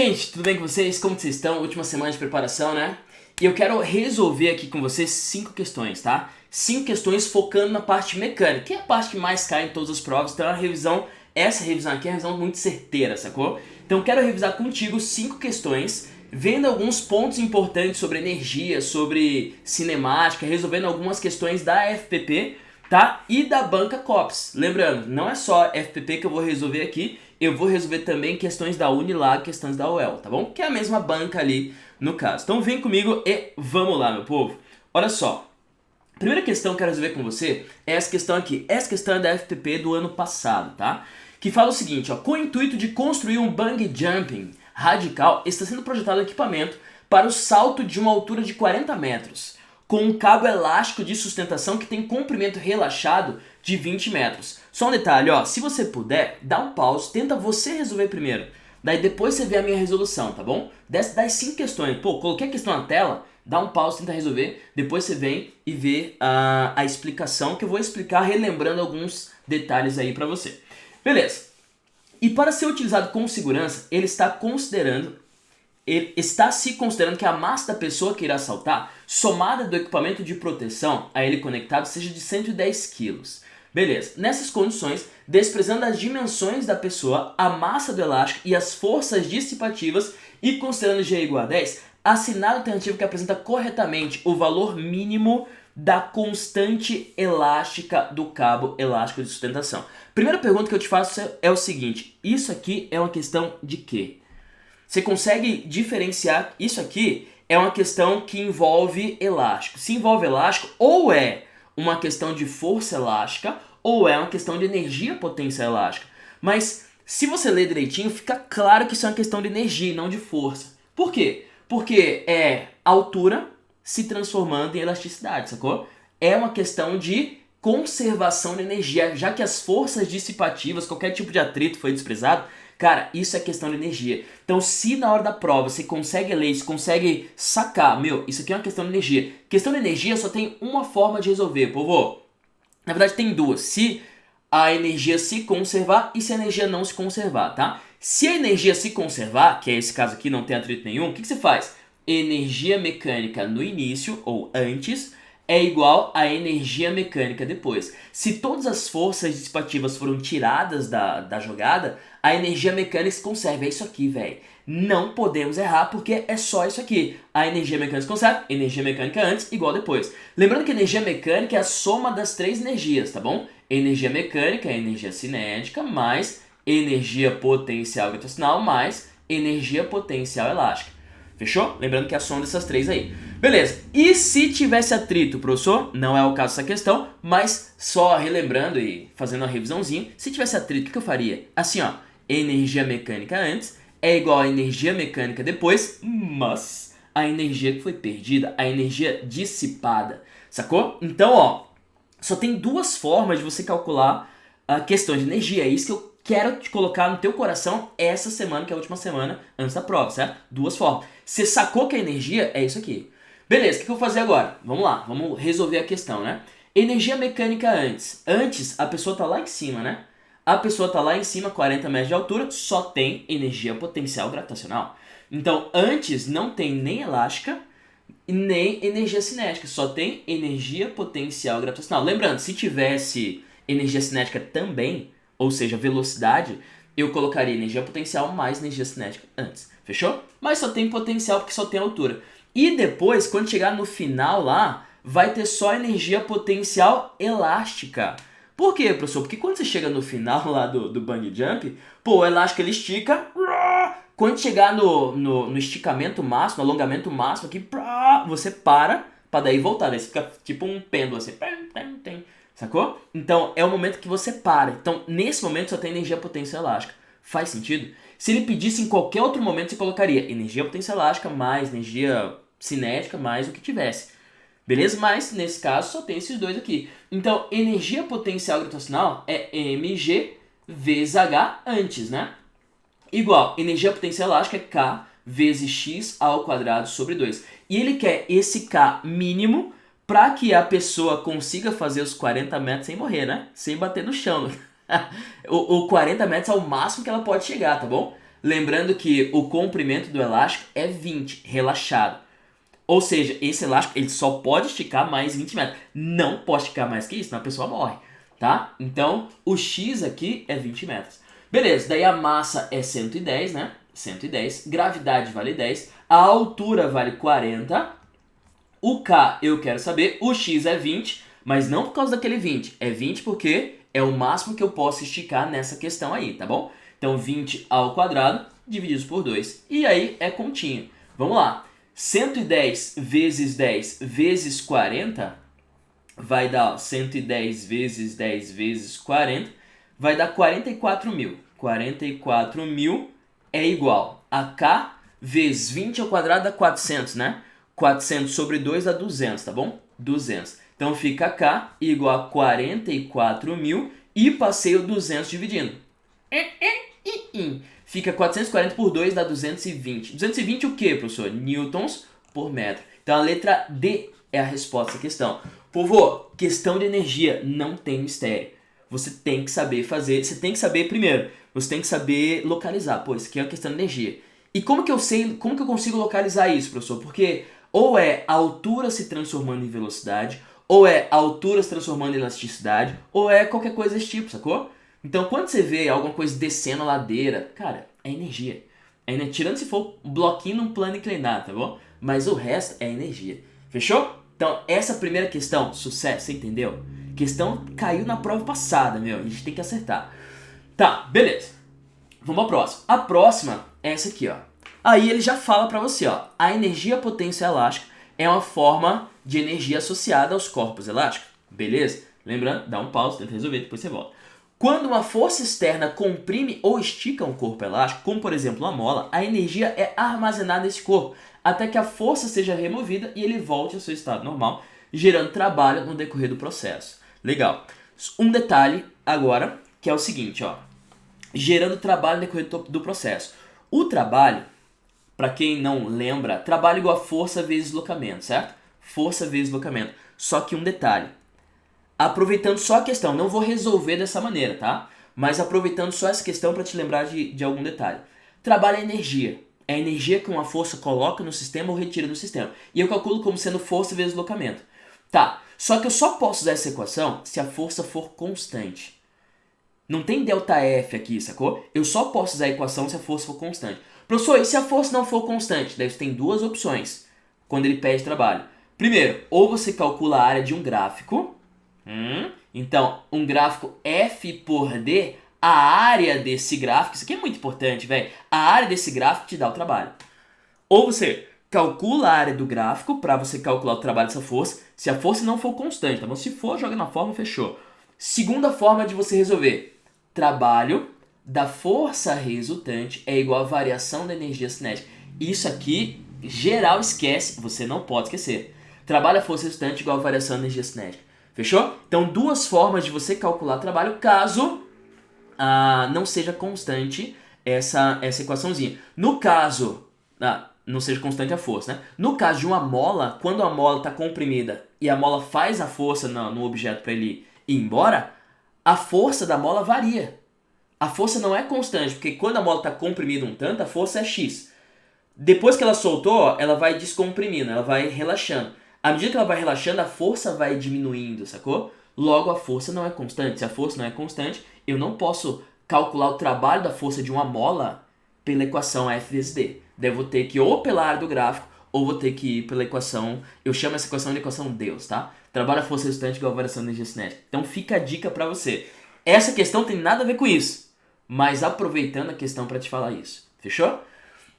Gente, tudo bem com vocês? Como vocês estão? Última semana de preparação, né? E eu quero resolver aqui com vocês 5 questões, tá? 5 questões focando na parte mecânica, que é a parte que mais cai em todas as provas. Então essa revisão aqui é uma revisão muito certeira, sacou? Então eu quero revisar contigo 5 questões, vendo alguns pontos importantes sobre energia, sobre cinemática, resolvendo algumas questões da FPP, tá? E da banca COPS. Lembrando, não é só FPP que eu vou resolver aqui, eu vou resolver também questões da Unilag, questões da UEL, tá bom? Que é a mesma banca ali no caso. Então vem comigo e vamos lá, meu povo. Olha só, a primeira questão que eu quero resolver com você é essa questão aqui. Essa questão é da FPP do ano passado, tá? Que fala o seguinte, ó, com o intuito de construir um bungee jumping radical, está sendo projetado um equipamento para o salto de uma altura de 40 metros, com um cabo elástico de sustentação que tem comprimento relaxado de 20 metros. Só um detalhe, ó, se você puder, dá um pause, tenta você resolver primeiro. Daí depois você vê a minha resolução, tá bom? Das 5 questões, pô, coloquei a questão na tela, dá um pause, tenta resolver, depois você vem e vê a explicação, que eu vou explicar relembrando alguns detalhes aí pra você. Beleza. E para ser utilizado com segurança, ele está se considerando que a massa da pessoa que irá saltar, somada do equipamento de proteção a ele conectado, seja de 110 kg. Beleza, nessas condições, desprezando as dimensões da pessoa, a massa do elástico e as forças dissipativas e considerando G igual a 10, assinar a alternativa que apresenta corretamente o valor mínimo da constante elástica do cabo elástico de sustentação. Primeira pergunta que eu te faço é o seguinte, isso aqui é uma questão de quê? Você consegue diferenciar, isso aqui é uma questão que envolve elástico. Se envolve elástico, ou é uma questão de força elástica, ou é uma questão de energia potência elástica. Mas se você ler direitinho, fica claro que isso é uma questão de energia e não de força. Por quê? Porque é altura se transformando em elasticidade, sacou? É uma questão de conservação de energia, já que as forças dissipativas, qualquer tipo de atrito foi desprezado, cara, isso é questão de energia. Então, se na hora da prova você consegue ler, você consegue sacar, meu, isso aqui é uma questão de energia. Questão de energia só tem uma forma de resolver, povo. Na verdade, tem duas. Se a energia se conservar e se a energia não se conservar, tá? Se a energia se conservar, que é esse caso aqui, não tem atrito nenhum, o que você faz? Energia mecânica no início, ou antes, é igual a energia mecânica depois. Se todas as forças dissipativas foram tiradas da jogada, a energia mecânica se conserva. É isso aqui, velho. Não podemos errar porque é só isso aqui. A energia mecânica se conserva, energia mecânica antes igual depois. Lembrando que energia mecânica é a soma das 3 energias, tá bom? Energia mecânica é energia cinética mais energia potencial gravitacional mais energia potencial elástica. Fechou? Lembrando que é a soma dessas 3 aí. Beleza. E se tivesse atrito, professor? Não é o caso dessa questão, mas só relembrando e fazendo uma revisãozinha, se tivesse atrito, o que eu faria? Assim, ó, energia mecânica antes é igual a energia mecânica depois, mas a energia que foi perdida, a energia dissipada, sacou? Então, ó, só tem 2 formas de você calcular a questão de energia. É isso que eu quero te colocar no teu coração essa semana, que é a última semana antes da prova, certo? 2 formas. Você sacou que a energia é isso aqui. Beleza, o que eu vou fazer agora? Vamos lá, vamos resolver a questão, né? Energia mecânica antes. Antes, a pessoa tá lá em cima, né? A pessoa tá lá em cima, 40 metros de altura, só tem energia potencial gravitacional. Então, antes não tem nem elástica, nem energia cinética, só tem energia potencial gravitacional. Lembrando, se tivesse energia cinética também, ou seja, velocidade, eu colocaria energia potencial mais energia cinética antes, fechou? Mas só tem potencial porque só tem altura. E depois, quando chegar no final lá, vai ter só energia potencial elástica. Por quê, professor? Porque quando você chega no final lá do bungee jump, pô, o elástico ele estica, quando chegar no esticamento máximo, no alongamento máximo aqui, você para daí voltar, daí você fica tipo um pêndulo assim, sacou? Então é o momento que você para. Então nesse momento só tem energia potencial elástica. Faz sentido? Se ele pedisse em qualquer outro momento, você colocaria energia potencial elástica mais energia cinética mais o que tivesse. Beleza? Mas nesse caso só tem esses 2 aqui. Então energia potencial gravitacional é mg vezes h antes, né? Igual, energia potencial elástica é K vezes x ao quadrado sobre 2. E ele quer esse K mínimo para que a pessoa consiga fazer os 40 metros sem morrer, né? Sem bater no chão. O 40 metros é o máximo que ela pode chegar, tá bom? Lembrando que o comprimento do elástico é 20, relaxado. Ou seja, esse elástico ele só pode esticar mais 20 metros. Não pode esticar mais que isso, senão a pessoa morre, tá? Então, o X aqui é 20 metros. Beleza, daí a massa é 110, né? 110. Gravidade vale 10. A altura vale 40. O K eu quero saber. O X é 20, mas não por causa daquele 20. É 20 porque é o máximo que eu posso esticar nessa questão aí, tá bom? Então, 20 ao quadrado dividido por 2. E aí é continha. Vamos lá. 110 vezes 10 vezes 40 vai dar, ó, 110 vezes 10 vezes 40 vai dar 44 mil. 44 mil é igual a K vezes 20 ao quadrado dá 400, né? 400 sobre 2 dá 200, tá bom? 200. Então fica K igual a 44 mil e passei o 200 dividindo. Fica 440 por 2 dá 220. 220 o que, professor? Newtons por metro. Então a letra D é a resposta à questão. Povo, questão de energia não tem mistério. Você tem que saber fazer, você tem que saber primeiro, você tem que saber localizar. Pô, isso aqui é uma questão de energia. E como que eu sei, como que eu consigo localizar isso, professor? Porque ou é a altura se transformando em velocidade, ou é a altura se transformando em elasticidade, ou é qualquer coisa desse tipo, sacou? Então, quando você vê alguma coisa descendo a ladeira, cara, é energia. Tirando se for um bloquinho num plano inclinado, tá bom? Mas o resto é energia. Fechou? Então, essa primeira questão, sucesso, você entendeu? Questão caiu na prova passada, meu. A gente tem que acertar. Tá, beleza. Vamos à próxima. A próxima é essa aqui, ó. Aí ele já fala pra você, ó. A energia potência elástica é uma forma de energia associada aos corpos elásticos. Beleza? Lembrando, dá um pause, tenta resolver, depois você volta. Quando uma força externa comprime ou estica um corpo elástico, como por exemplo uma mola, a energia é armazenada nesse corpo, até que a força seja removida e ele volte ao seu estado normal, gerando trabalho no decorrer do processo. Legal. Um detalhe agora, que é o seguinte, ó. Gerando trabalho no decorrer do processo. O trabalho, para quem não lembra, trabalho igual a força vezes deslocamento, certo? Força vezes deslocamento. Só que um detalhe. Aproveitando só a questão, não vou resolver dessa maneira, tá? Mas aproveitando só essa questão para te lembrar de algum detalhe. Trabalho é energia. É a energia que uma força coloca no sistema ou retira do sistema. E eu calculo como sendo força vezes deslocamento. Tá, só que eu só posso usar essa equação se a força for constante. Não tem ΔF aqui, sacou? Eu só posso usar a equação se a força for constante. Professor, e se a força não for constante? Daí você tem duas opções quando ele pede trabalho. Primeiro, ou você calcula a área de um gráfico. Então, um gráfico F por D, a área desse gráfico, isso aqui é muito importante, velho. A área desse gráfico te dá o trabalho. Ou você calcula a área do gráfico para você calcular o trabalho dessa força, se a força não for constante, tá bom? Se for, joga na forma, fechou. Segunda forma de você resolver. Trabalho da força resultante é igual a variação da energia cinética. Isso aqui, geral, esquece, você não pode esquecer. Trabalho da força resultante é igual a variação da energia cinética. Fechou? Então, duas formas de você calcular trabalho caso não seja constante essa equaçãozinha. No caso, não seja constante a força, né? No caso de uma mola, quando a mola está comprimida e a mola faz a força no objeto para ele ir embora, a força da mola varia. A força não é constante, porque quando a mola está comprimida um tanto, a força é X. Depois que ela soltou, ela vai descomprimindo, ela vai relaxando. À medida que ela vai relaxando, a força vai diminuindo, sacou? Logo, a força não é constante. Se a força não é constante, eu não posso calcular o trabalho da força de uma mola pela equação F vezes D. Devo ter que ir ou pela área do gráfico, ou vou ter que ir pela equação... Eu chamo essa equação de equação Deus, tá? Trabalho a força resultante igual a variação da energia cinética. Então fica a dica pra você. Essa questão tem nada a ver com isso, mas aproveitando a questão pra te falar isso. Fechou?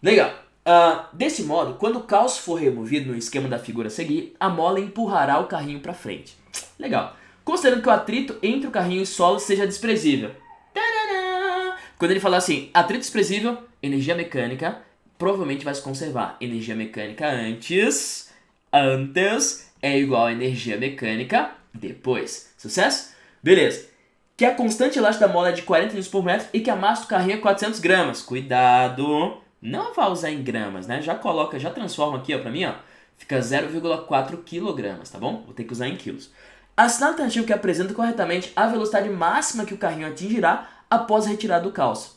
Legal. Desse modo, quando o cálcio for removido no esquema da figura a seguir, a mola empurrará o carrinho para frente. Legal. Considerando que o atrito entre o carrinho e o solo seja desprezível. Tadadá! Quando ele falar assim, atrito desprezível, energia mecânica, provavelmente vai se conservar. Energia mecânica antes é igual a energia mecânica depois. Sucesso? Beleza. Que a constante elástica da mola é de 40 N por metro e que a massa do carrinho é 400 gramas. Cuidado! Não vai usar em gramas, né? Já transforma aqui, ó, pra mim, ó. Fica 0,4 kg, tá bom? Vou ter que usar em quilos. Assina a alternativa que apresenta corretamente a velocidade máxima que o carrinho atingirá após a retirada do cálcio.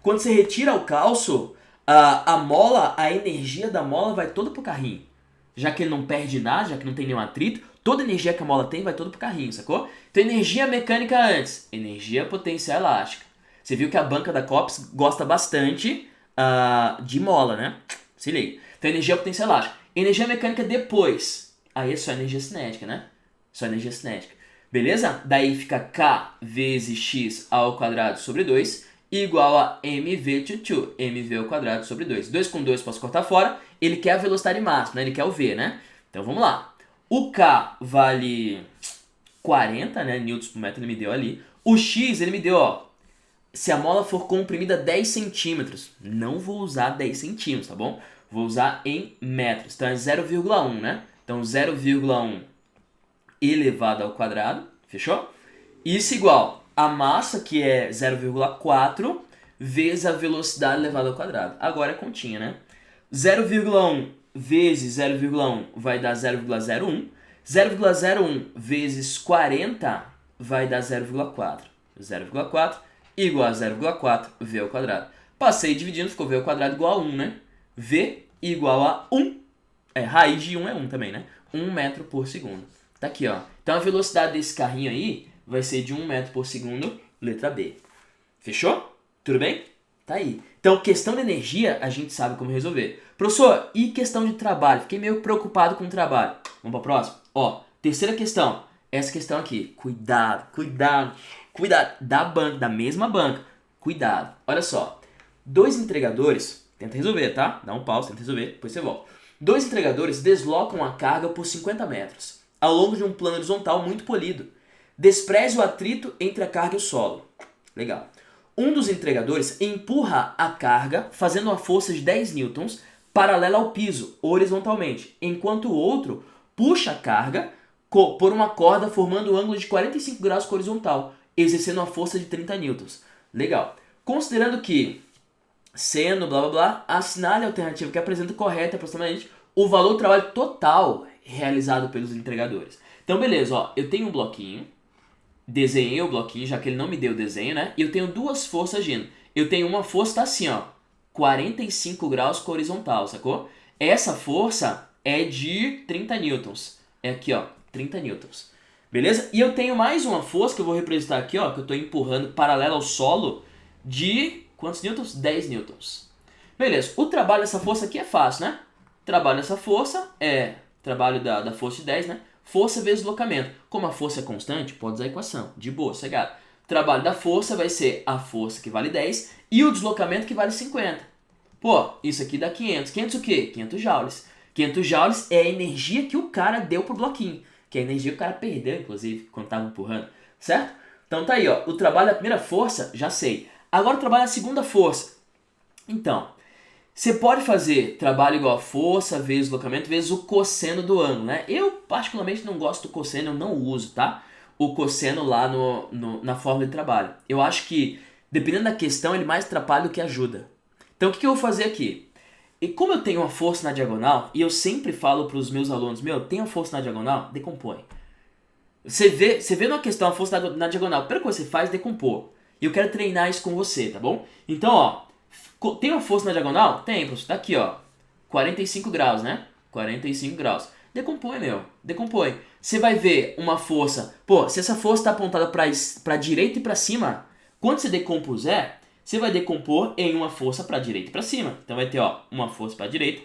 Quando você retira o cálcio, a energia da mola vai toda pro carrinho. Já que ele não perde nada, já que não tem nenhum atrito, toda a energia que a mola tem vai toda pro carrinho, sacou? Então energia mecânica antes, energia potencial elástica. Você viu que a banca da Cops gosta bastante de mola, né? Se liga. Então energia potencial elástica. Energia mecânica depois. Aí é só energia cinética, né? Só energia cinética. Beleza? Daí fica K vezes X ao quadrado sobre 2 igual a mv mv ao quadrado sobre 2. 2 com 2 posso cortar fora. Ele quer a velocidade máxima, né? Ele quer o V, né? Então vamos lá. O K vale 40, né? Newtons por metro ele me deu ali. O X ele me deu, ó. Se a mola for comprimida 10 centímetros, não vou usar 10 centímetros, tá bom? Vou usar em metros. Então é 0,1, né? Então 0,1 elevado ao quadrado, fechou? Isso igual a massa, que é 0,4, vezes a velocidade elevada ao quadrado. Agora é continha, né? 0,1 vezes 0,1 vai dar 0,01. 0,01 vezes 40 vai dar 0,4. 0,4 igual a 0,4 v ao quadrado. Passei dividindo, ficou v ao quadrado igual a 1, né? V igual a 1. Raiz de 1 é 1 também, né? 1 metro por segundo. Tá aqui, ó. Então a velocidade desse carrinho aí vai ser de 1 metro por segundo, letra B. Fechou? Tudo bem? Tá aí. Então, questão de energia, a gente sabe como resolver. Professor, e questão de trabalho? Fiquei meio preocupado com o trabalho. Vamos para a próxima? Ó, terceira questão. Essa questão aqui. Cuidado, cuidado, cuidado. Da mesma banca. Cuidado. Olha só. 2 entregadores, tenta resolver, tá? Dá um pause, tenta resolver, depois você volta. 2 entregadores deslocam a carga por 50 metros, ao longo de um plano horizontal muito polido. Despreze o atrito entre a carga e o solo. Legal. Um dos entregadores empurra a carga fazendo uma força de 10 newtons paralela ao piso, horizontalmente, enquanto o outro puxa a carga por uma corda formando um ângulo de 45 graus com a horizontal, exercendo uma força de 30 newtons. Legal. Considerando que, sendo blá blá blá, assinale a alternativa que apresenta correta aproximadamente o valor do trabalho total realizado pelos entregadores. Então beleza, ó, eu tenho um bloquinho, desenhei o bloquinho, já que ele não me deu o desenho, né? E eu tenho duas forças agindo. Eu tenho uma força, tá assim, ó, 45 graus com a horizontal, sacou? Essa força é de 30 newtons. É aqui, ó, 30 newtons. Beleza? E eu tenho mais uma força que eu vou representar aqui, ó, que eu tô empurrando paralela ao solo de quantos newtons? 10 newtons. Beleza, o trabalho dessa força aqui é fácil, né? O trabalho dessa força é trabalho da força de 10, né? Força vezes deslocamento. Como a força é constante, pode usar a equação. De boa, sossegado. O trabalho da força vai ser a força que vale 10 e o deslocamento que vale 50. Pô, isso aqui dá 500. 500 o quê? 500 joules. 500 joules é a energia que o cara deu pro bloquinho. Que é a energia que o cara perdeu, inclusive, quando tava empurrando. Certo? Então tá aí, ó. O trabalho da primeira força, já sei. Agora o trabalho da segunda força. Então, você pode fazer trabalho igual a força vezes deslocamento vezes o cosseno do ângulo, né? Eu particularmente não gosto do cosseno, eu não uso, tá? O cosseno lá na fórmula de trabalho. Eu acho que, dependendo da questão, ele mais atrapalha do que ajuda. Então o que eu vou fazer aqui? E como eu tenho uma força na diagonal, e eu sempre falo para os meus alunos, tem uma força na diagonal? Decompõe. Você vê numa questão a força na diagonal, a primeira coisa que você faz é decompor. E eu quero treinar isso com você, tá bom? Então, ó, tem uma força na diagonal? Tem, professor. Tá aqui, ó. 45 graus, né? 45 graus. Decompõe, meu. Decompõe. Você vai ver uma força... Pô, se essa força está apontada para direita e para cima, quando você decompuser, você vai decompor em uma força para direita e para cima. Então vai ter, ó, uma força para direita,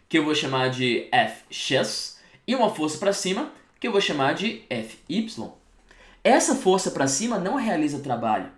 que eu vou chamar de Fx, e uma força para cima, que eu vou chamar de Fy. Essa força para cima não realiza trabalho.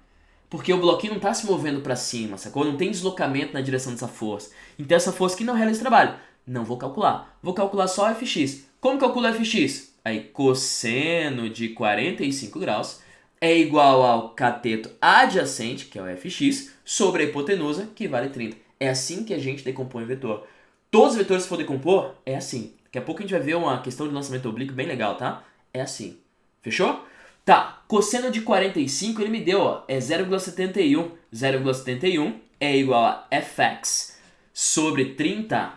Porque o bloquinho não está se movendo para cima, sacou? Não tem deslocamento na direção dessa força. Então essa força aqui não realiza trabalho. Não vou calcular. Vou calcular só Fx. Como calculo Fx? Aí cosseno de 45 graus é igual ao cateto adjacente, que é o Fx, sobre a hipotenusa, que vale 30. É assim que a gente decompõe vetor. Todos os vetores, se for decompor, é assim. Daqui a pouco a gente vai ver uma questão de lançamento oblíquo bem legal, tá? É assim. Fechou? Tá, cosseno de 45 ele me deu, ó, é 0,71. 0,71 é igual a Fx sobre 30.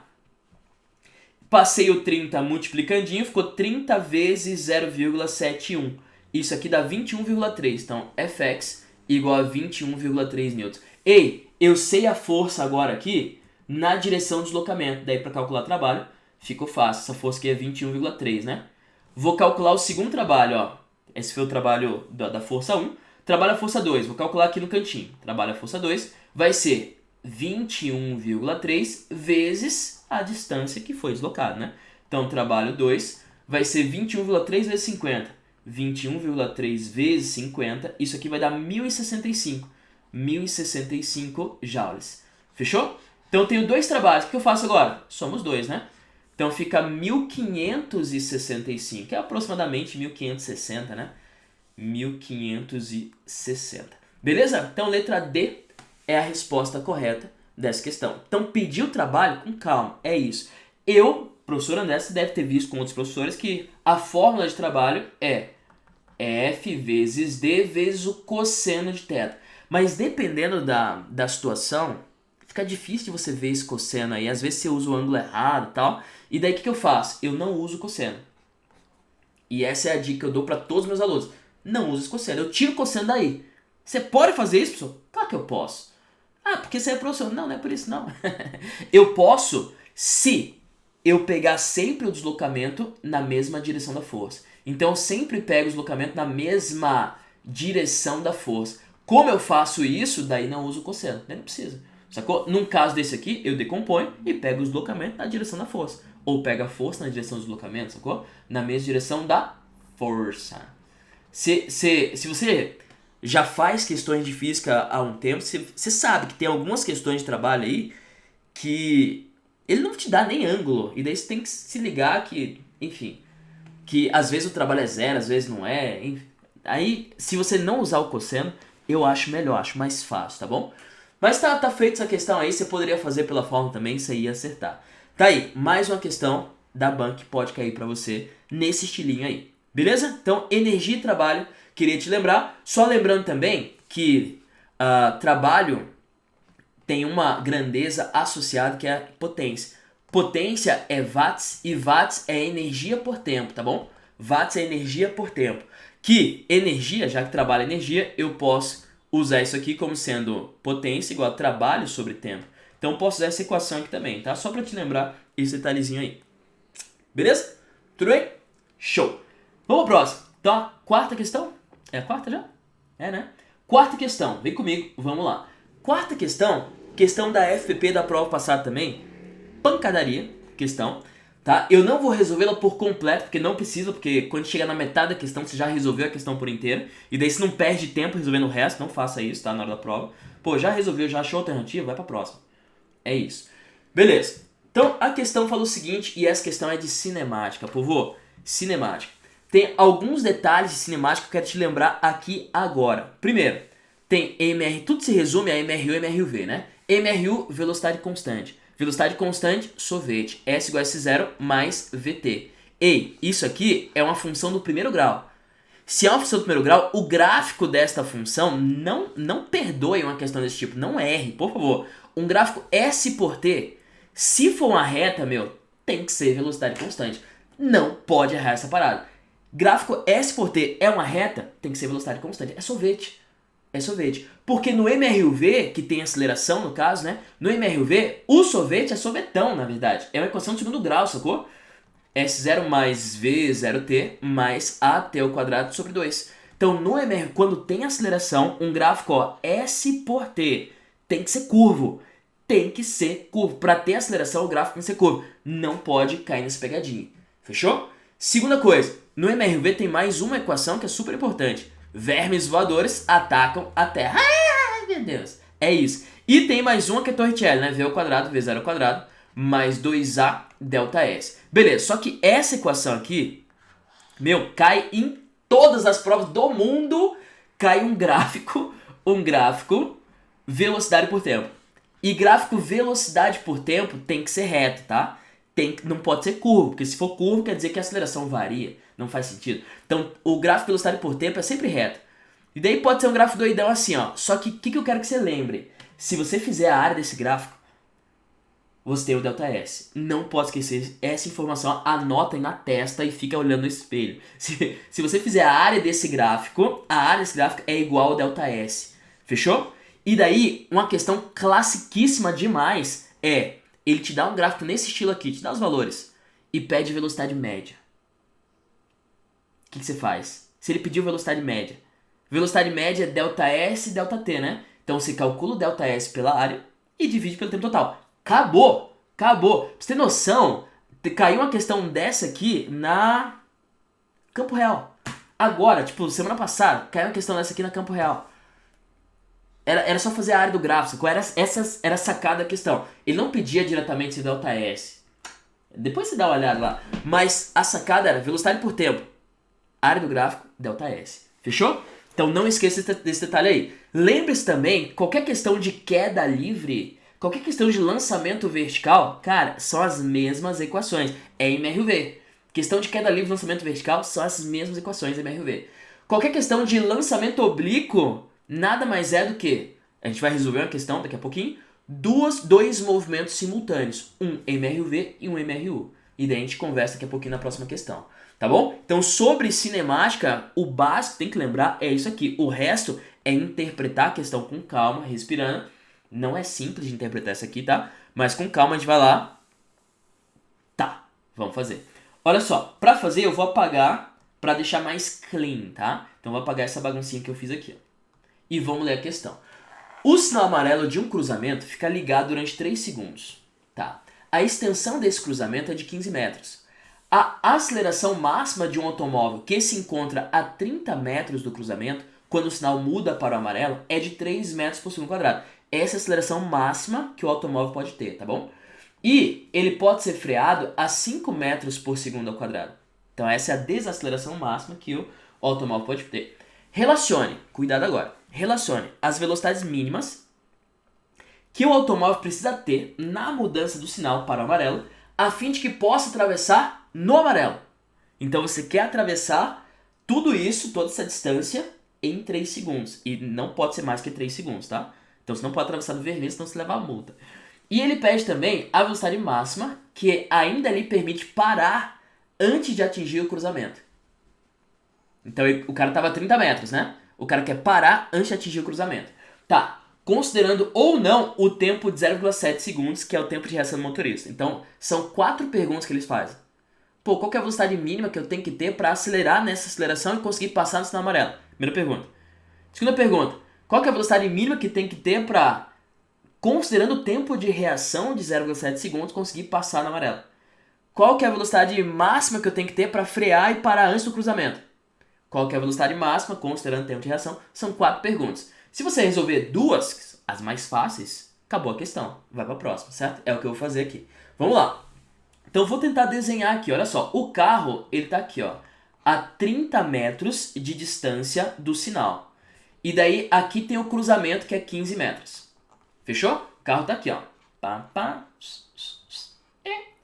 Passei o 30 multiplicandinho, ficou 30 vezes 0,71. Isso aqui dá 21,3. Então, Fx igual a 21,3 newtons. Ei, eu sei a força agora aqui na direção do deslocamento. Daí para calcular trabalho, ficou fácil. Essa força aqui é 21,3, né? Vou calcular o segundo trabalho, ó. Esse foi o trabalho da força 1. Trabalho a força 2. Vou calcular aqui no cantinho. Trabalho a força 2 vai ser 21,3 vezes a distância que foi deslocada, né? Então, trabalho 2 vai ser 21,3 vezes 50. 21,3 vezes 50, isso aqui vai dar 1065. 1065 joules. Fechou? Então, eu tenho dois trabalhos. O que eu faço agora? Somos dois, né? Então, fica 1565, que é aproximadamente 1560, né? 1560. Beleza? Então, letra D é a resposta correta dessa questão. Então, pedir o trabalho com calma. É isso. Professor André, você deve ter visto com outros professores que a fórmula de trabalho é F vezes D vezes o cosseno de θ. Mas dependendo da situação, fica difícil de você ver esse cosseno aí. Às vezes você usa o ângulo errado e tal. E daí o que eu faço? Eu não uso cosseno. E essa é a dica que eu dou para todos os meus alunos. Não use esse cosseno. Eu tiro o cosseno daí. Você pode fazer isso, professor? Claro que eu posso. Ah, porque você é professor. Não, não é por isso não. Eu posso se eu pegar sempre o deslocamento na mesma direção da força. Então eu sempre pego o deslocamento na mesma direção da força. Como eu faço isso, daí não uso o cosseno. Daí não precisa. Sacou? Num caso desse aqui, eu decomponho e pego o deslocamento na direção da força. Ou pego a força na direção do deslocamento, sacou? Na mesma direção da força. Se você já faz questões de física há um tempo, você sabe que tem algumas questões de trabalho aí que ele não te dá nem ângulo. E daí você tem que se ligar que, enfim, que às vezes o trabalho é zero, às vezes não é. Enfim. Aí, se você não usar o cosseno, eu acho melhor, acho mais fácil, tá bom? Mas tá feita essa questão aí, você poderia fazer pela forma também, você ia acertar. Tá aí, mais uma questão da banca que pode cair pra você nesse estilinho aí. Beleza? Então, energia e trabalho, queria te lembrar. Só lembrando também que trabalho tem uma grandeza associada que é a potência. Potência é watts e watts é energia por tempo, tá bom? Watts é energia por tempo. Que energia, já que trabalho é energia, eu posso usar isso aqui como sendo potência igual a trabalho sobre tempo. Então eu posso usar essa equação aqui também, tá? Só para te lembrar esse detalhezinho aí. Beleza? Tudo bem? Show! Vamos pro próximo. Então a quarta questão. É a quarta já? É, né? Quarta questão. Vem comigo, vamos lá. Quarta questão, questão da FPP da prova passada também. Pancadaria, questão. Tá? Eu não vou resolvê-la por completo, porque não precisa, porque quando chega na metade da questão, você já resolveu a questão por inteira. E daí você não perde tempo resolvendo o resto, não faça isso, tá? Na hora da prova. Pô, já resolveu, já achou a alternativa, vai pra próxima. É isso. Beleza. Então, a questão fala o seguinte, e essa questão é de cinemática, povo. Cinemática. Tem alguns detalhes de cinemática que eu quero te lembrar aqui agora. Primeiro, tem MR, tudo se resume a MRU e MRUV, né? MRU, velocidade constante. Velocidade constante, sorvete. S igual a S0 mais VT. Ei, isso aqui é uma função do primeiro grau. Se é uma função do primeiro grau, o gráfico desta função não perdoe uma questão desse tipo. Não erre, por favor. Um gráfico S por T, se for uma reta, meu, tem que ser velocidade constante. Não pode errar essa parada. Gráfico S por T é uma reta, tem que ser velocidade constante. É sorvete. É sorvete. Porque no MRUV, que tem aceleração no caso, né? No MRUV, o sorvete é sorvetão, na verdade. É uma equação de segundo grau, sacou? S0 mais V0t mais AT ao quadrado sobre 2. Então, no MR, quando tem aceleração, um gráfico, ó, S por T, tem que ser curvo. Tem que ser curvo. Para ter aceleração, o gráfico tem que ser curvo. Não pode cair nessa pegadinha. Fechou? Segunda coisa, no MRUV tem mais uma equação que é super importante. Vermes voadores atacam a Terra. Ai, meu Deus. É isso. E tem mais uma que é Torricelli, né? V ao quadrado, V0 ao quadrado, mais 2A delta S. Beleza, só que essa equação aqui, meu, cai em todas as provas do mundo, cai um gráfico, velocidade por tempo. E gráfico velocidade por tempo tem que ser reto, tá? Não pode ser curvo, porque se for curvo quer dizer que a aceleração varia. Não faz sentido. Então, o gráfico de velocidade por tempo é sempre reto. E daí pode ser um gráfico doidão assim, ó. Só que o que eu quero que você lembre? Se você fizer a área desse gráfico, você tem o ΔS. Não pode esquecer essa informação. Anota aí na testa e fica olhando no espelho. Se você fizer a área desse gráfico é igual ao ΔS. Fechou? E daí, uma questão classiquíssima demais é, ele te dá um gráfico nesse estilo aqui, te dá os valores, e pede velocidade média. O que você faz? Se ele pediu velocidade média é ΔS e ΔT, né? Então você calcula o ΔS pela área e divide pelo tempo total. Acabou! Acabou! Pra você ter noção, caiu uma questão dessa aqui na Campo Real. Agora, tipo, semana passada, caiu uma questão dessa aqui na Campo Real. Era só fazer a área do gráfico. Era a sacada da questão. Ele não pedia diretamente esse ΔS. Depois você dá uma olhada lá. Mas a sacada era velocidade por tempo. Área do gráfico, ΔS. Fechou? Então não esqueça desse detalhe aí. Lembre-se também, qualquer questão de queda livre, qualquer questão de lançamento vertical, cara, são as mesmas equações. É MRV. Questão de queda livre e lançamento vertical são as mesmas equações MRV. Qualquer questão de lançamento oblíquo, nada mais é do que, a gente vai resolver uma questão daqui a pouquinho, dois movimentos simultâneos, um MRV e um MRU. E daí a gente conversa daqui a pouquinho na próxima questão. Tá bom? Então, sobre cinemática, o básico, tem que lembrar, é isso aqui. O resto é interpretar a questão com calma, respirando. Não é simples de interpretar isso aqui, tá? Mas com calma a gente vai lá. Tá, vamos fazer. Olha só, pra fazer eu vou apagar pra deixar mais clean, tá? Então eu vou apagar essa baguncinha que eu fiz aqui, ó. E vamos ler a questão. O sinal amarelo de um cruzamento fica ligado durante 3 segundos, tá? A extensão desse cruzamento é de 15 metros. A aceleração máxima de um automóvel que se encontra a 30 metros do cruzamento, quando o sinal muda para o amarelo, é de 3 metros por segundo quadrado. Essa é a aceleração máxima que o automóvel pode ter, tá bom? E ele pode ser freado a 5 metros por segundo ao quadrado. Então essa é a desaceleração máxima que o automóvel pode ter. Relacione, cuidado agora, relacione as velocidades mínimas que o automóvel precisa ter na mudança do sinal para o amarelo, a fim de que possa atravessar no amarelo. Então você quer atravessar tudo isso, toda essa distância, em 3 segundos. E não pode ser mais que 3 segundos, tá? Então você não pode atravessar no vermelho, senão você leva a multa. E ele pede também a velocidade máxima, que ainda lhe permite parar antes de atingir o cruzamento. Então o cara estava a 30 metros, né? O cara quer parar antes de atingir o cruzamento. Tá. Considerando ou não o tempo de 0,7 segundos, que é o tempo de reação do motorista. Então, são 4 perguntas que eles fazem. Pô, qual que é a velocidade mínima que eu tenho que ter para acelerar nessa aceleração e conseguir passar no sinal amarelo? Primeira pergunta. Segunda pergunta. Qual que é a velocidade mínima que tem que ter para, considerando o tempo de reação de 0,7 segundos, conseguir passar no amarelo? Qual que é a velocidade máxima que eu tenho que ter para frear e parar antes do cruzamento? Qual que é a velocidade máxima, considerando o tempo de reação? São 4 perguntas. Se você resolver 2, as mais fáceis, acabou a questão. Vai para a próxima, certo? É o que eu vou fazer aqui. Vamos lá. Então eu vou tentar desenhar aqui, olha só. O carro, ele tá aqui, ó, a 30 metros de distância do sinal. E daí aqui tem o cruzamento, que é 15 metros. Fechou? O carro tá aqui, ó.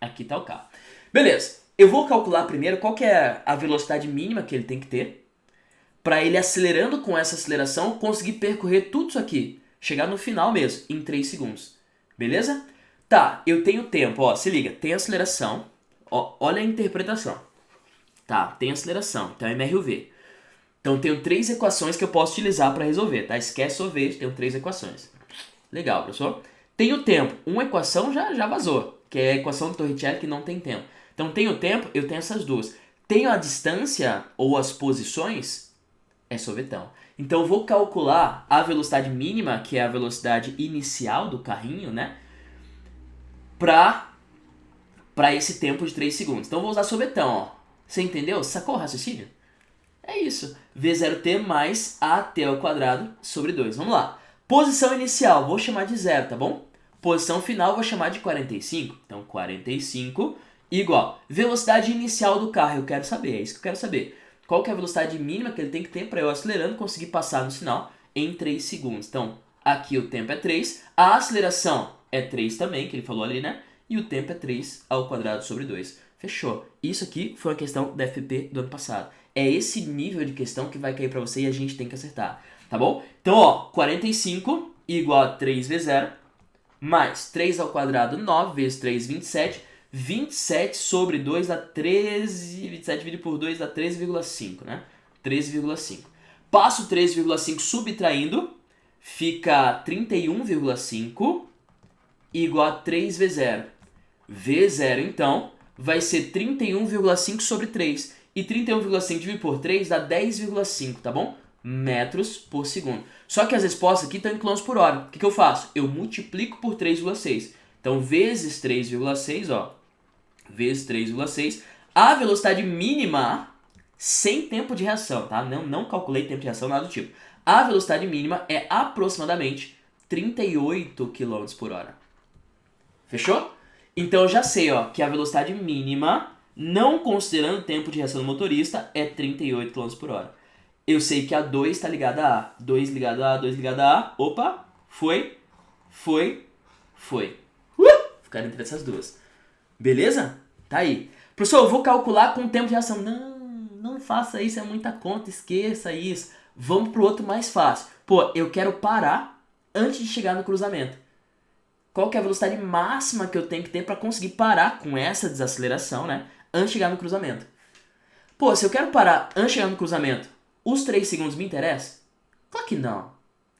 Aqui tá o carro. Beleza. Eu vou calcular primeiro qual que é a velocidade mínima que ele tem que ter, para ele, acelerando com essa aceleração, conseguir percorrer tudo isso aqui. Chegar no final mesmo, em 3 segundos. Beleza? Tá, eu tenho tempo, ó, se liga. Tem aceleração, ó, olha a interpretação. Tá, tem aceleração, então é MRV. Então eu tenho 3 equações que eu posso utilizar para resolver, tá? Esquece sorvete, tenho 3 equações. Legal, professor. Tenho tempo, uma equação já vazou, que é a equação do Torricelli que não tem tempo. Então tenho tempo, eu tenho essas duas. Tenho a distância ou as posições, é sorvetão. Então eu vou calcular a velocidade mínima, que é a velocidade inicial do carrinho, né? Para esse tempo de 3 segundos. Então eu vou usar sorvetão, ó. Você entendeu? Sacou o raciocínio? É isso. V0t mais at ao quadrado sobre 2. Vamos lá. Posição inicial, vou chamar de 0, tá bom? Posição final, vou chamar de 45. Então 45 igual. Velocidade inicial do carro, eu quero saber, é isso que eu quero saber. Qual que é a velocidade mínima que ele tem que ter para eu, acelerando, conseguir passar no sinal em 3 segundos. Então, aqui o tempo é 3, a aceleração é 3 também, que ele falou ali, né? E o tempo é 3 ao quadrado sobre 2. Fechou. Isso aqui foi uma questão da FP do ano passado. É esse nível de questão que vai cair para você e a gente tem que acertar. Tá bom? Então, ó, 45 igual a 3 vezes 0, mais 3 ao quadrado, 9 vezes 3, 27. 27 sobre 2 dá 13, 27 dividido por 2 dá 13,5, né? 13,5. Passo 13,5 subtraindo fica 31,5 igual a 3 vezes 0. V0, então, vai ser 31,5 sobre 3. E 31,5 dividido por 3 dá 10,5, tá bom? Metros por segundo. Só que as respostas aqui estão em quilômetros por hora. O que eu faço? Eu multiplico por 3,6. Então, vezes 3,6, ó. Vezes 3,6. A velocidade mínima, sem tempo de reação, tá? Não calculei tempo de reação, nada do tipo. A velocidade mínima é aproximadamente 38 km por hora. Fechou? Então eu já sei, ó, que a velocidade mínima, não considerando o tempo de reação do motorista, é 38 km por hora. Eu sei que a 2 está ligada a A. 2 ligado a A, 2 ligado a A. Opa, foi. Ficaram entre essas duas. Beleza? Tá aí. Professor, eu vou calcular com o tempo de reação. Não faça isso, é muita conta, esqueça isso. Vamos pro outro mais fácil. Pô, eu quero parar antes de chegar no cruzamento. Qual que é a velocidade máxima que eu tenho que ter para conseguir parar com essa desaceleração, né? Antes de chegar no cruzamento. Pô, se eu quero parar antes de chegar no cruzamento, os 3 segundos me interessam? Claro que não.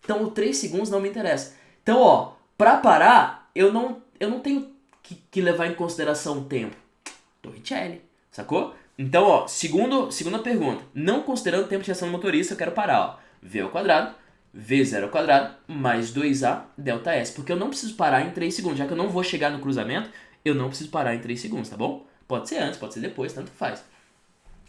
Então, os 3 segundos não me interessam. Então, ó, para parar, eu não tenho que levar em consideração o tempo. Torricelli, sacou? Então, ó, segunda pergunta. Não considerando o tempo de reação do motorista, eu quero parar, ó. V ao quadrado, V0 ao quadrado, mais 2A delta S. Porque eu não preciso parar em 3 segundos. Já que eu não vou chegar no cruzamento, eu não preciso parar em 3 segundos, tá bom? Pode ser antes, pode ser depois, tanto faz.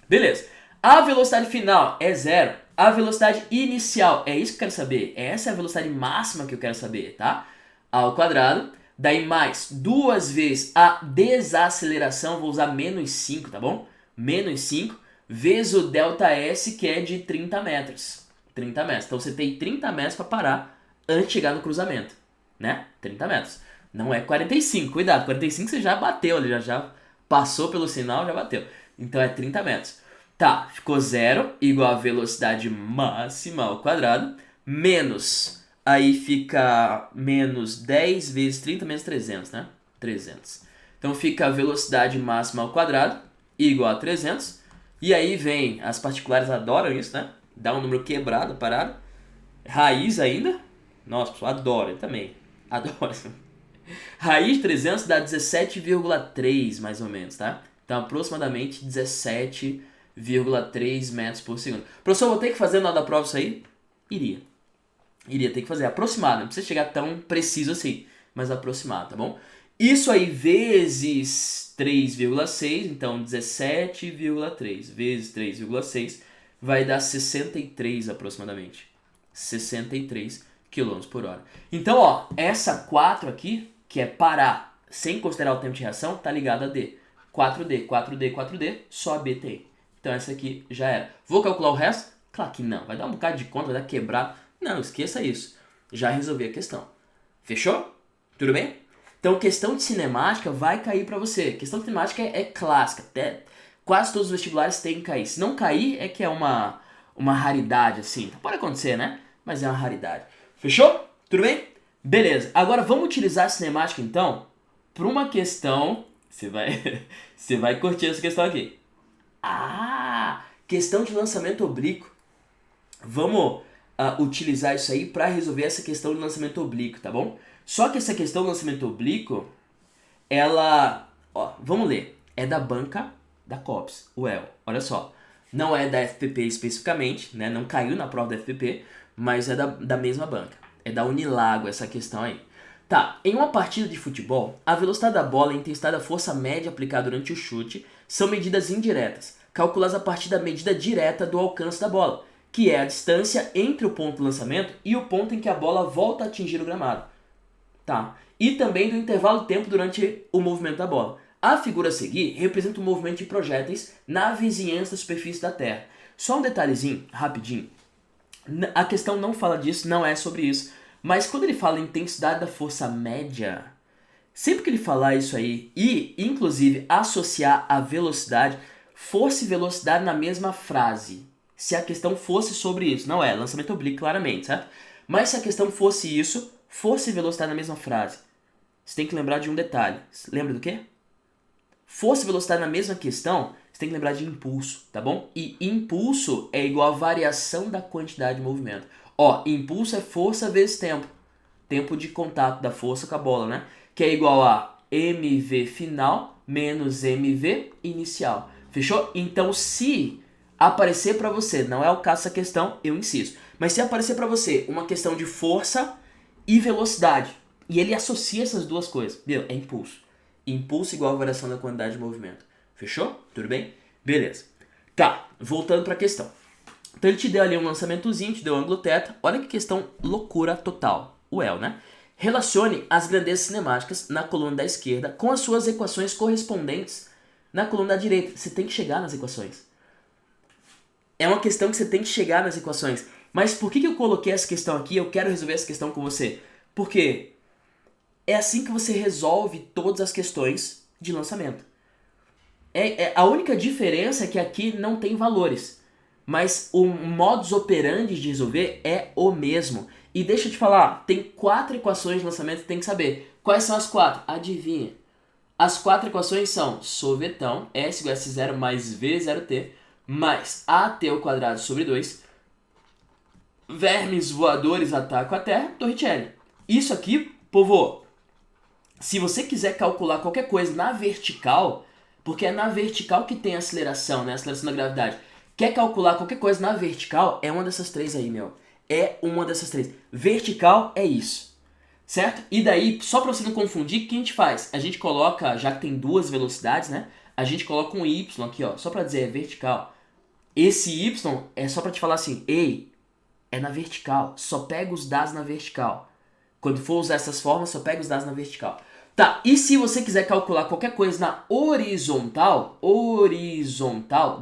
Beleza. A velocidade final é 0. A velocidade inicial, é isso que eu quero saber. Essa é a velocidade máxima que eu quero saber, tá? A ao quadrado. Daí mais 2 vezes a desaceleração, vou usar menos 5, tá bom? Menos 5 vezes o delta S, que é de 30 metros. 30 metros. Então você tem 30 metros para parar antes de chegar no cruzamento, né? 30 metros. Não é 45, cuidado. 45 você já bateu ali, já passou pelo sinal, já bateu. Então é 30 metros. Tá, ficou 0 igual a velocidade máxima ao quadrado, menos, aí fica menos 10 vezes 30 menos 300, né? 300. Então fica a velocidade máxima ao quadrado igual a 300. E aí vem, as particulares adoram isso, né? Dá um número quebrado, parado. Raiz ainda. Nossa, pessoal, adora também. Adora. Raiz de 300 dá 17,3 mais ou menos, tá? Então aproximadamente 17,3 metros por segundo. Professor, vou ter que fazer na hora da prova isso aí? Iria ter que fazer aproximado, não precisa chegar tão preciso assim, mas aproximado, tá bom? Isso aí vezes 3,6, então 17,3 vezes 3,6 vai dar 63 aproximadamente. 63 km por hora. Então, ó, essa 4 aqui, que é parar sem considerar o tempo de reação, tá ligada a D. 4D, só a B tem. Então essa aqui já era. Vou calcular o resto? Claro que não. Vai dar um bocado de conta, vai dar quebrado. Não, esqueça isso. Já resolvi a questão. Fechou? Tudo bem? Então, questão de cinemática vai cair pra você. Questão de cinemática é clássica. Até quase todos os vestibulares têm que cair. Se não cair, é que é uma raridade, assim. Pode acontecer, né? Mas é uma raridade. Fechou? Tudo bem? Beleza. Agora, vamos utilizar a cinemática, então, para uma questão... Você vai curtir essa questão aqui. Ah! Questão de lançamento oblíquo. Vamos utilizar isso aí para resolver essa questão de lançamento oblíquo, tá bom? Só que essa questão do lançamento oblíquo, ela... Ó, vamos ler. É da banca da COPS, o UEL. Olha só. Não é da FPP especificamente, né? Não caiu na prova da FPP, mas é da mesma banca. É da Unilago essa questão aí. Tá, em uma partida de futebol, a velocidade da bola e a intensidade da força média aplicada durante o chute são medidas indiretas, calculadas a partir da medida direta do alcance da bola, que é a distância entre o ponto do lançamento e o ponto em que a bola volta a atingir o gramado. Tá. E também do intervalo de tempo durante o movimento da bola. A figura a seguir representa o movimento de projéteis na vizinhança da superfície da Terra. Só um detalhezinho, rapidinho. A questão não fala disso, não é sobre isso. Mas quando ele fala intensidade da força média, sempre que ele falar isso aí e, inclusive, associar a velocidade, força e velocidade na mesma frase. Se a questão fosse sobre isso, não é, lançamento oblíquo claramente, certo? Mas se a questão fosse isso, força e velocidade na mesma frase, você tem que lembrar de um detalhe. Lembra do quê? Força e velocidade na mesma questão, você tem que lembrar de impulso, tá bom? E impulso é igual a variação da quantidade de movimento. Ó, impulso é força vezes tempo. Tempo de contato da força com a bola, né? Que é igual a mv final menos mv inicial. Fechou? Então, se aparecer para você, não é o caso essa questão, eu insisto, mas se aparecer para você uma questão de força e velocidade, e ele associa essas duas coisas, meu, é impulso. Impulso igual a variação da quantidade de movimento. Fechou? Tudo bem? Beleza. Tá, voltando para a questão. Então ele te deu ali um lançamentozinho, te deu um ângulo θ. Olha que questão loucura total. O El, né? Relacione as grandezas cinemáticas na coluna da esquerda com as suas equações correspondentes na coluna da direita. Você tem que chegar nas equações. É uma questão que você tem que chegar nas equações. Mas por que eu coloquei essa questão aqui? Eu quero resolver essa questão com você. Porque é assim que você resolve todas as questões de lançamento. A única diferença é que aqui não tem valores. Mas o modus operandi de resolver é o mesmo. E deixa eu te falar, tem 4 equações de lançamento que tem que saber. Quais são as 4? Adivinha. As 4 equações são sorvetão, S igual a S0 mais V0T, mais AT ao quadrado sobre 2, vermes voadores atacam a Terra, Torricelli. Isso aqui, povo, se você quiser calcular qualquer coisa na vertical, porque é na vertical que tem a aceleração, né? A aceleração da gravidade. Quer calcular qualquer coisa na vertical, é uma dessas 3 aí, meu. É uma dessas 3. Vertical é isso. Certo? E daí, só pra você não confundir, o que a gente faz? A gente coloca, já que tem 2 velocidades, né? A gente coloca um Y aqui, ó. Só pra dizer, é vertical. Esse Y é só pra te falar assim, ei, é na vertical. Só pega os dados na vertical. Quando for usar essas formas, só pega os dados na vertical. Tá, e se você quiser calcular qualquer coisa na horizontal,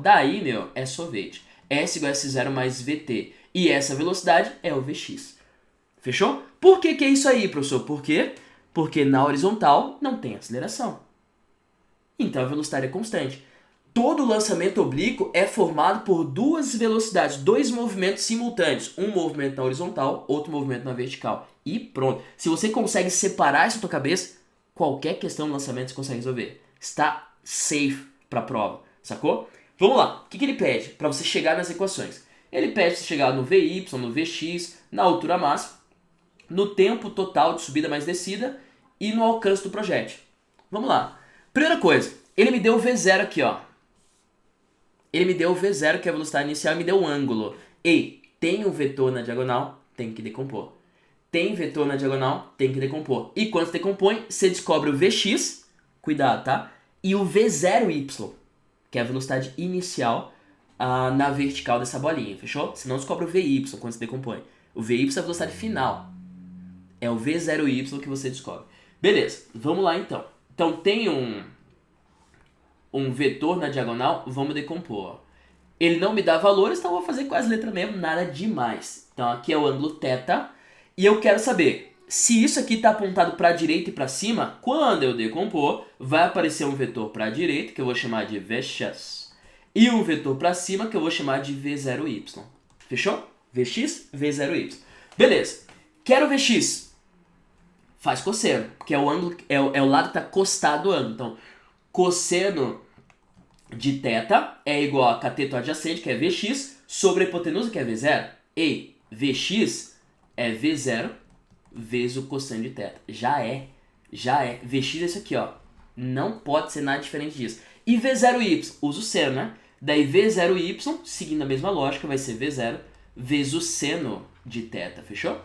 daí, meu, é sorvete. S igual a S0 mais VT. E essa velocidade é o Vx. Fechou? Por que é isso aí, professor? Por quê? Porque na horizontal não tem aceleração. Então a velocidade é constante. Todo lançamento oblíquo é formado por 2 velocidades, 2 movimentos simultâneos. Um movimento na horizontal, outro movimento na vertical. E pronto. Se você consegue separar isso na tua cabeça, qualquer questão de lançamento você consegue resolver. Está safe para a prova, sacou? Vamos lá. O que ele pede para você chegar nas equações? Ele pede para você chegar no Vy, no Vx, na altura máxima, no tempo total de subida mais descida e no alcance do projétil. Vamos lá. Primeira coisa, ele me deu o V0 aqui, ó. Ele me deu o V0, que é a velocidade inicial, e me deu um ângulo. E tem um vetor na diagonal, tem que decompor. Tem vetor na diagonal, tem que decompor. E quando você decompõe, você descobre o Vx, cuidado, tá? E o V0y, que é a velocidade inicial na vertical dessa bolinha, fechou? Você não descobre o Vy quando você decompõe. O Vy é a velocidade final. É o V0y que você descobre. Beleza, vamos lá então. Então tem um vetor na diagonal, vamos decompor. Ele não me dá valores, então eu vou fazer com as letras mesmo, nada demais. Então aqui é o ângulo θ. E eu quero saber, se isso aqui está apontado para a direita e para cima, quando eu decompor, vai aparecer um vetor para a direita, que eu vou chamar de Vx, e um vetor para cima, que eu vou chamar de V0y. Fechou? Vx, V0y. Beleza. Quero Vx. Faz cosseno, porque é o ângulo, é o lado que está costado do ângulo. Então, cosseno de θ é igual a cateto adjacente, que é Vx, sobre a hipotenusa, que é V0. E Vx é V0 vezes o cosseno de θ. Já é. Vx é isso aqui, ó. Não pode ser nada diferente disso. E V0y, usa o seno, né? Daí V0y, seguindo a mesma lógica, vai ser V0 vezes o seno de θ. Fechou?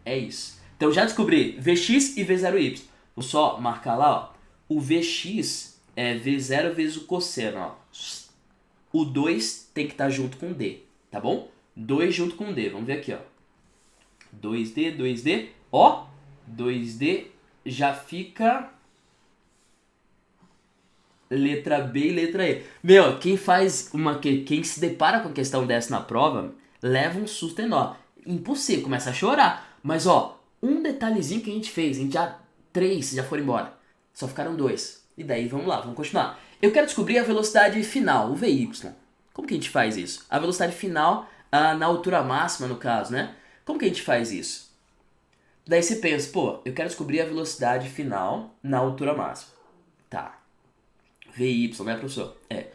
É isso. Então já descobri Vx e V0y. Vou só marcar lá, ó. O Vx é V0 vezes o cosseno, ó. O 2 tem que estar junto com D, tá bom? 2 junto com D. Vamos ver aqui, ó. 2D, ó. 2D já fica letra B e letra E. Meu, quem se depara com a questão dessa na prova, leva um susto enorme. Impossível, começa a chorar. Mas, ó, um detalhezinho que a gente fez, já 3 já foram embora. Só ficaram 2. E daí, vamos lá, vamos continuar. Eu quero descobrir a velocidade final, o Vy. Como que a gente faz isso? A velocidade final na altura máxima, no caso, né? Como que a gente faz isso? Daí você pensa, pô, eu quero descobrir a velocidade final na altura máxima. Tá. Vy, né, professor? É.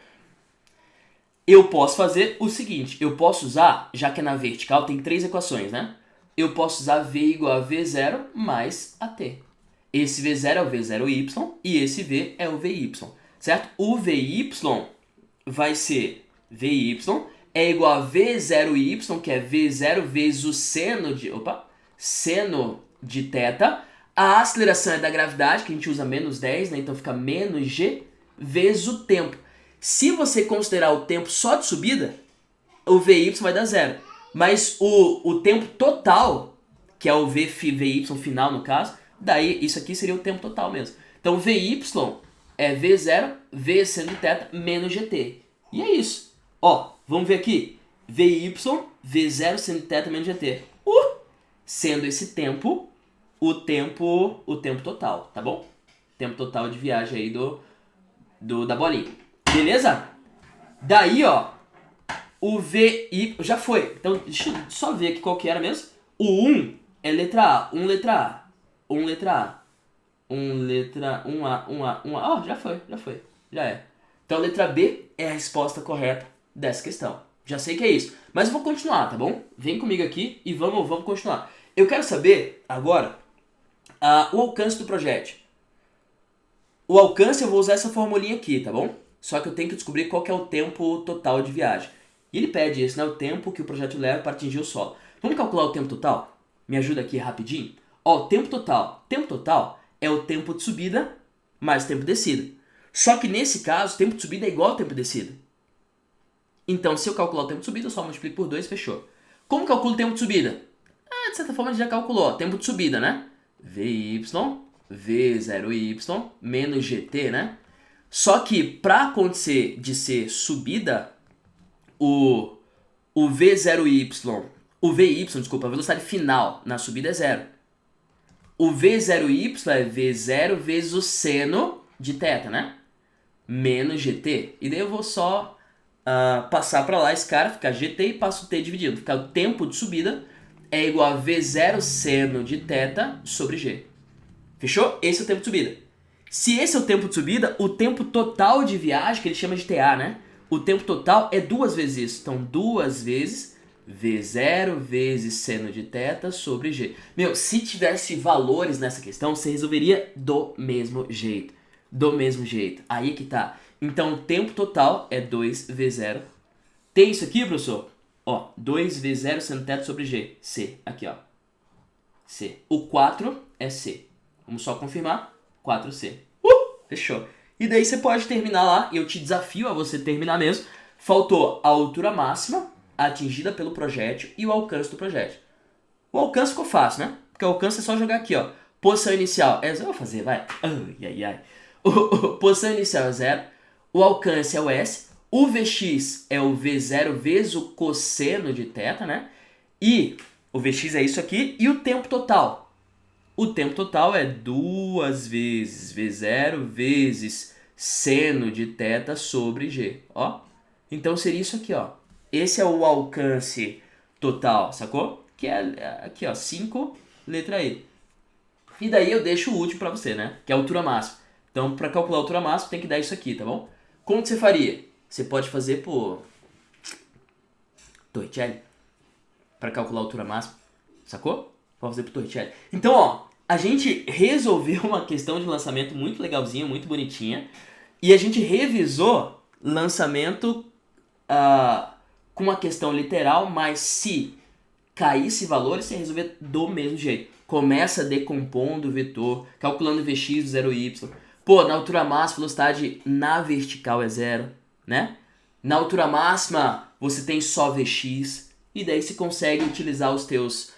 eu posso fazer o seguinte, eu posso usar, já que é na vertical, tem 3 equações, né? Eu posso usar V igual a V0 mais AT. Esse V0 é o V0y e esse V é o VY, certo? O VY vai ser VY é igual a V0y, que é V0 vezes o seno de θ. A aceleração é da gravidade, que a gente usa menos 10, né? Então fica menos g vezes o tempo. Se você considerar o tempo só de subida, o VY vai dar 0. Mas o tempo total, que é o VY final no caso, daí isso aqui seria o tempo total mesmo. Então VY é V0 vezes seno de θ menos GT. E é isso. Ó, vamos ver aqui. VY, V0 seno de θ menos GT. Sendo esse tempo, o tempo total, tá bom? Tempo total de viagem aí da bolinha. Beleza? Daí, ó, o VY já foi. Então, deixa eu só ver aqui qual que era mesmo. O 1 é letra A, 1 letra A, 1 letra A, 1 letra 1A, 1A, 1A. Ó, já é. Então, a letra B é a resposta correta dessa questão. Já sei que é isso. Mas eu vou continuar, tá bom? Vem comigo aqui e vamos continuar. Eu quero saber, agora, o alcance do projétil. O alcance eu vou usar essa formulinha aqui, tá bom? Só que eu tenho que descobrir qual que é o tempo total de viagem. E ele pede isso, né? O tempo que o projétil leva para atingir o solo. Vamos calcular o tempo total? Me ajuda aqui rapidinho. Ó, o tempo total. Tempo total é o tempo de subida mais o tempo de descida. Só que nesse caso, o tempo de subida é igual ao tempo de descida. Então, se eu calcular o tempo de subida, eu só multiplico por 2 e fechou. Como calculo o tempo de subida? De certa forma, a gente já calculou. Tempo de subida, né? VY, V0y, menos GT, né? Só que, para acontecer de ser subida, o V0y, o VY, desculpa, a velocidade final na subida é 0. O V0y é V0 vezes o seno de θ, né? Menos GT. E daí eu vou só passar para lá esse cara, ficar GT e passo o T dividido. Ficar o tempo de subida é igual a V0 seno de θ sobre G. Fechou? Esse é o tempo de subida. Se esse é o tempo de subida, o tempo total de viagem, que ele chama de TA, né? O tempo total é 2 vezes isso. Então, 2 vezes V0 vezes seno de θ sobre G. Meu, se tivesse valores nessa questão, você resolveria do mesmo jeito. Do mesmo jeito. Aí que tá. Então, o tempo total é 2V0. Tem isso aqui, professor? Ó, 2V0 seno θ sobre G. C. Aqui, ó. C. O 4 é C. Vamos só confirmar. 4C. Fechou. E daí você pode terminar lá, e eu te desafio a você terminar mesmo. Faltou a altura máxima atingida pelo projétil e o alcance do projétil. O alcance ficou fácil, né? Porque o alcance é só jogar aqui, ó. Posição inicial é 0. Eu vou fazer, vai. Ai. Posição inicial é 0. O alcance é o S. O Vx é o V0 vezes o cosseno de θ, né? E o Vx é isso aqui. E o tempo total. O tempo total é 2 vezes V0 vezes seno de θ sobre G, ó. Então seria isso aqui, ó. Esse é o alcance total, sacou? Que é aqui, ó, 5, letra E. E daí eu deixo o último pra você, né? Que é a altura máxima. Então, pra calcular a altura máxima, tem que dar isso aqui, tá bom? Como que você faria? Você pode fazer por Torricelli. Pra calcular a altura máxima, sacou? Pode fazer por Torricelli. Então, ó, a gente resolveu uma questão de lançamento muito legalzinha, muito bonitinha. E a gente revisou lançamento com uma questão literal, mas se caísse valores, você resolver do mesmo jeito. Começa decompondo o vetor, calculando Vx do 0y. Pô, na altura máxima, velocidade na vertical é 0, né? Na altura máxima, você tem só Vx. E daí você consegue utilizar os teus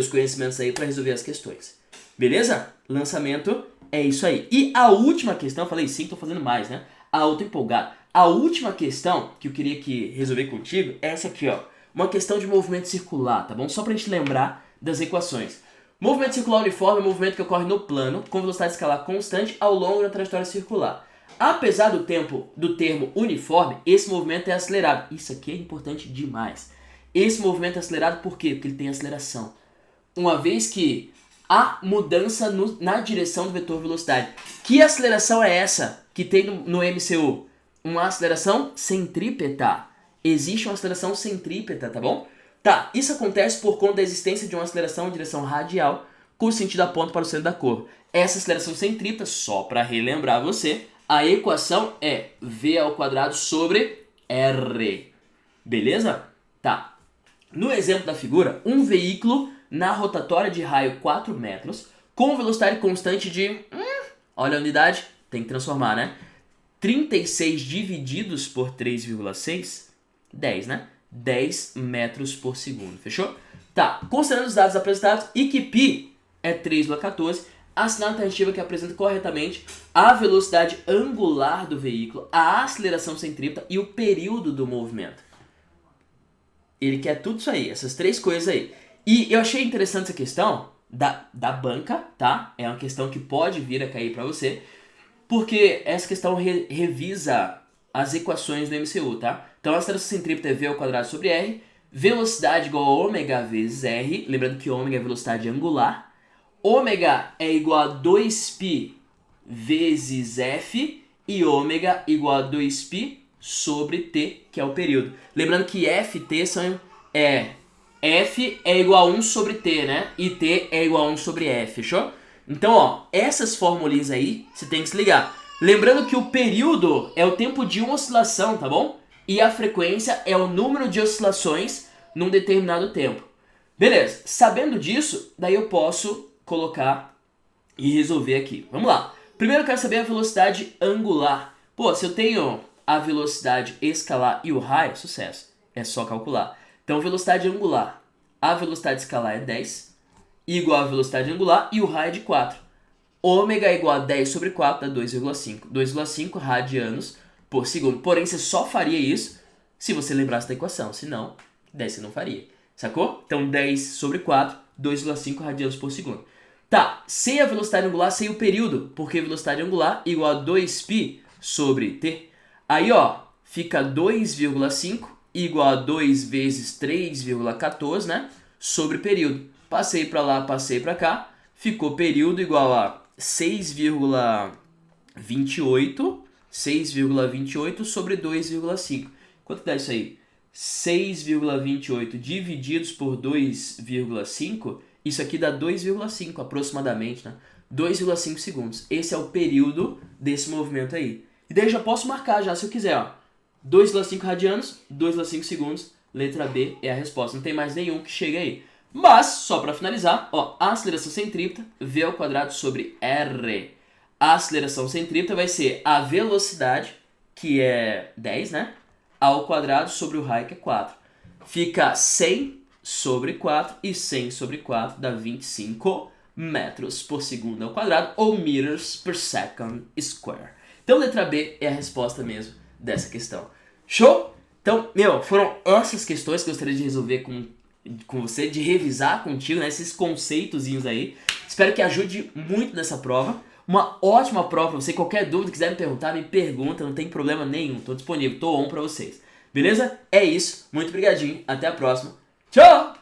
conhecimentos aí para resolver as questões. Beleza? Lançamento é isso aí. E a última questão, eu falei 5, tô fazendo mais, né? Tô empolgado. A última questão que eu queria resolver contigo é essa aqui, ó. Uma questão de movimento circular, tá bom? Só pra gente lembrar das equações. Movimento circular uniforme é um movimento que ocorre no plano com velocidade escalar constante ao longo da trajetória circular. Apesar do termo uniforme, esse movimento é acelerado. Isso aqui é importante demais. Esse movimento é acelerado por quê? Porque ele tem aceleração. Uma vez que há mudança na direção do vetor velocidade. Que aceleração é essa que tem no MCU? Uma aceleração centrípeta. existe uma aceleração centrípeta, tá bom? Tá, isso acontece por conta da existência de uma aceleração em direção radial com o sentido aponta para o centro da curva. Essa aceleração centrípeta, só para relembrar você, a equação é v² sobre r. Beleza? Tá. No exemplo da figura, um veículo na rotatória de raio 4 metros com velocidade constante de... olha a unidade, tem que transformar, né? 36 divididos por 3,6, 10, né? 10 metros por segundo, fechou? Tá, considerando os dados apresentados e que π é 3,14, assinar a alternativa que apresenta corretamente a velocidade angular do veículo, a aceleração centrípeta e o período do movimento. Ele quer tudo isso aí, essas três coisas aí. E eu achei interessante essa questão da banca, tá? É uma questão que pode vir a cair para você, porque essa questão revisa as equações do MCU, tá? Então a aceleração centrípeta é v² sobre r, velocidade igual a ômega vezes r, lembrando que ômega é velocidade angular, ômega é igual a 2π vezes f e ômega igual a 2π sobre t, que é o período. Lembrando que f e t f é igual a 1 sobre t, né? E t é igual a 1 sobre f, fechou? Então, ó, essas formulinhas aí, você tem que se ligar. Lembrando que o período é o tempo de uma oscilação, tá bom? E a frequência é o número de oscilações num determinado tempo. Beleza, sabendo disso, daí eu posso colocar e resolver aqui. Vamos lá. Primeiro eu quero saber a velocidade angular. Pô, se eu tenho a velocidade escalar e o raio, sucesso. É só calcular. Então, velocidade angular. A velocidade escalar é 10, igual a velocidade angular, e o raio é de 4. Ômega é igual a 10 sobre 4, dá 2,5. 2,5 radianos por segundo. Porém, você só faria isso se você lembrasse da equação. Se não, 10 você não faria. Sacou? Então, 10 sobre 4, 2,5 radianos por segundo. Tá, sem a velocidade angular, sem o período, porque velocidade angular igual a 2π sobre t. Aí, ó, fica 2,5 igual a 2 vezes 3,14, né? Sobre período. Passei para lá, passei para cá. Ficou período igual a 6,28 sobre 2,5. Quanto dá isso aí? 6,28 divididos por 2,5, isso aqui dá 2,5 aproximadamente, né? 2,5 segundos. Esse é o período desse movimento aí. E daí eu já posso marcar já, se eu quiser, ó. 2,5 radianos, 2,5 segundos, letra B é a resposta. Não tem mais nenhum que chegue aí. Mas, só para finalizar, ó, a aceleração centrípeta, v² sobre r. A aceleração centrípeta vai ser a velocidade, que é 10, né? Ao quadrado sobre o raio, que é 4. Fica 100 sobre 4 e 100 sobre 4 dá 25 metros por segundo ao quadrado, ou meters per second square. Então, letra B é a resposta mesmo dessa questão. Show? Então, foram essas questões que eu gostaria de resolver com você, de revisar contigo, né, esses conceitozinhos aí. Espero que ajude muito nessa prova. Uma ótima prova pra você. Qualquer dúvida, quiser me perguntar, me pergunta, não tem problema nenhum. Tô disponível, tô on pra vocês. Beleza? É isso. Muito obrigadinho. Até a próxima. Tchau!